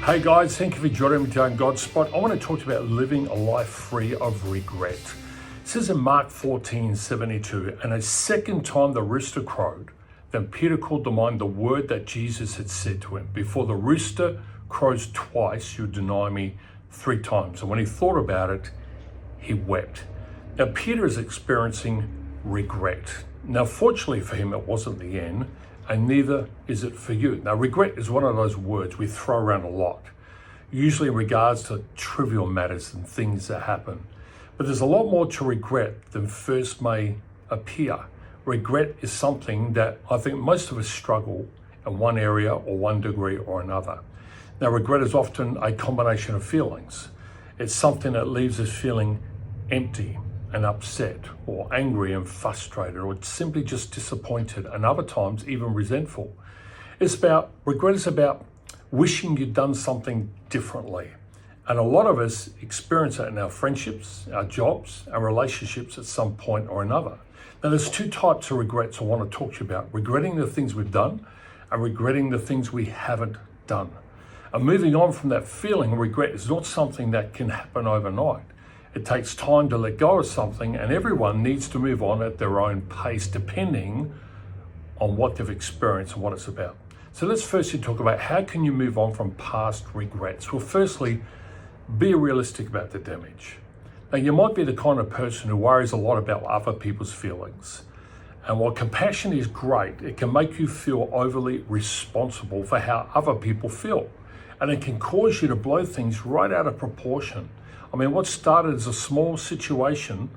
Hey guys, thank you for joining me today on Godspot. I want to talk to you about living a life free of regret. It says in Mark 14:72, and a second time the rooster crowed. Then Peter called to mind the word that Jesus had said to him, before the rooster crows twice, you'll deny me 3 times. And when he thought about it, he wept. Now Peter is experiencing regret. Now fortunately for him, it wasn't the end, and neither is it for you. Now regret is one of those words we throw around a lot, usually in regards to trivial matters and things that happen. But there's a lot more to regret than first may appear. Regret is something that I think most of us struggle in one area or one degree or another. Now regret is often a combination of feelings. It's something that leaves us feeling empty and upset, or angry and frustrated, or simply just disappointed, and other times even resentful. Regret is about wishing you'd done something differently. And a lot of us experience that in our friendships, our jobs, our relationships at some point or another. Now there's 2 types of regrets I want to talk to you about: regretting the things we've done and regretting the things we haven't done. And moving on from that feeling, regret is not something that can happen overnight. It takes time to let go of something, and everyone needs to move on at their own pace depending on what they've experienced and what it's about. So let's firstly talk about how can you move on from past regrets. Well, firstly, be realistic about the damage. Now, you might be the kind of person who worries a lot about other people's feelings. And while compassion is great, it can make you feel overly responsible for how other people feel. And it can cause you to blow things right out of proportion. I mean, what started as a small situation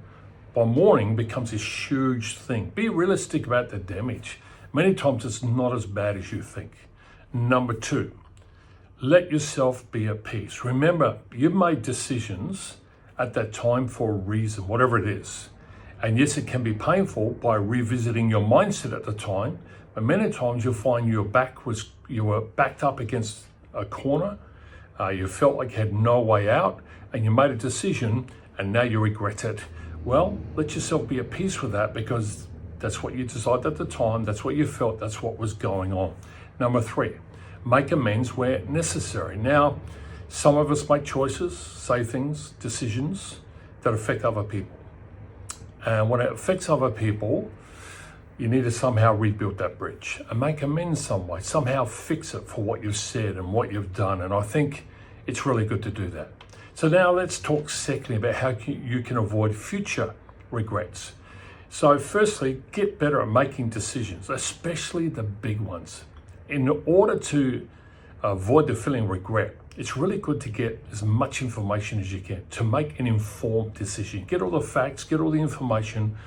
by morning becomes this huge thing. Be realistic about the damage. Many times it's not as bad as you think. Number 2, let yourself be at peace. Remember, you've made decisions at that time for a reason, whatever it is. And yes, it can be painful by revisiting your mindset at the time, but many times you'll find you were backed up against a corner. You felt like you had no way out, and you made a decision, and now you regret it. Well, let yourself be at peace with that, because that's what you decided at the time, that's what you felt, that's what was going on. Number 3, make amends where necessary. Now, some of us make choices, say things, decisions that affect other people. And when it affects other people, you need to somehow rebuild that bridge and make amends some way, somehow fix it for what you've said and what you've done. And I think it's really good to do that. So now let's talk secondly about how you can avoid future regrets. So firstly, get better at making decisions, especially the big ones. In order to avoid the feeling of regret, it's really good to get as much information as you can to make an informed decision. Get all the facts, get all the information,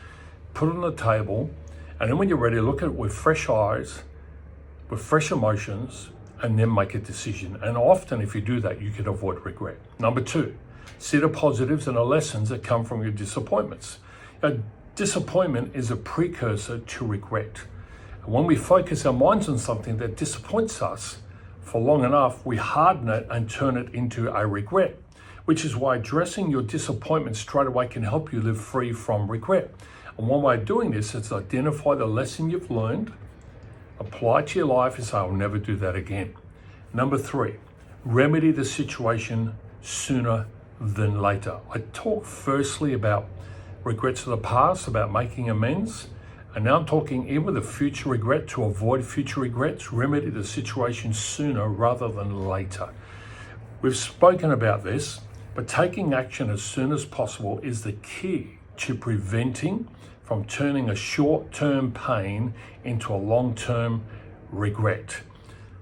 put it on the table, and then when you're ready, look at it with fresh eyes, with fresh emotions, and then make a decision. And often if you do that, you can avoid regret. Number 2, see the positives and the lessons that come from your disappointments. Disappointment is a precursor to regret. And when we focus our minds on something that disappoints us for long enough, we harden it and turn it into a regret, which is why addressing your disappointment straight away can help you live free from regret. And one way of doing this is to identify the lesson you've learned, apply it to your life, and say, I'll never do that again. Number 3, remedy the situation sooner than later. I talked firstly about regrets of the past, about making amends, and now I'm talking even with a future regret. To avoid future regrets, remedy the situation sooner rather than later. We've spoken about this, but taking action as soon as possible is the key to preventing from turning a short-term pain into a long-term regret.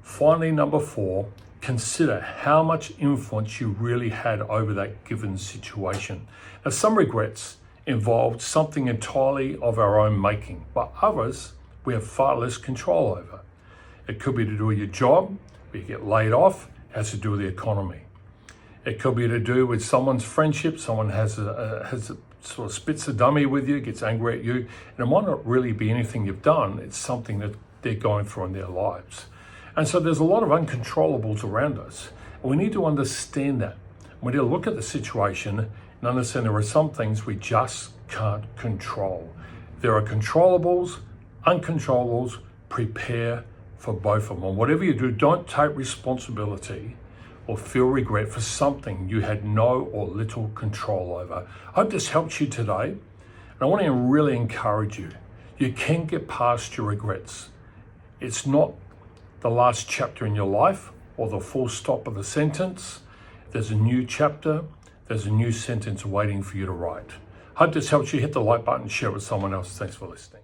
Finally, number 4, consider how much influence you really had over that given situation. Now, some regrets involved something entirely of our own making, but others we have far less control over. It could be to do with your job, where you get laid off, it has to do with the economy. It could be to do with someone's friendship, someone has a sort of spits a dummy with you, gets angry at you, and it might not really be anything you've done, it's something that they're going through in their lives. And so there's a lot of uncontrollables around us, and we need to understand that. We need to look at the situation and understand there are some things we just can't control. There are controllables, uncontrollables, prepare for both of them. And whatever you do, don't take responsibility or feel regret for something you had no or little control over. I hope this helps you today. And I want to really encourage you. You can get past your regrets. It's not the last chapter in your life or the full stop of the sentence. There's a new chapter. There's a new sentence waiting for you to write. Hope this helps you. Hit the like button, share it with someone else. Thanks for listening.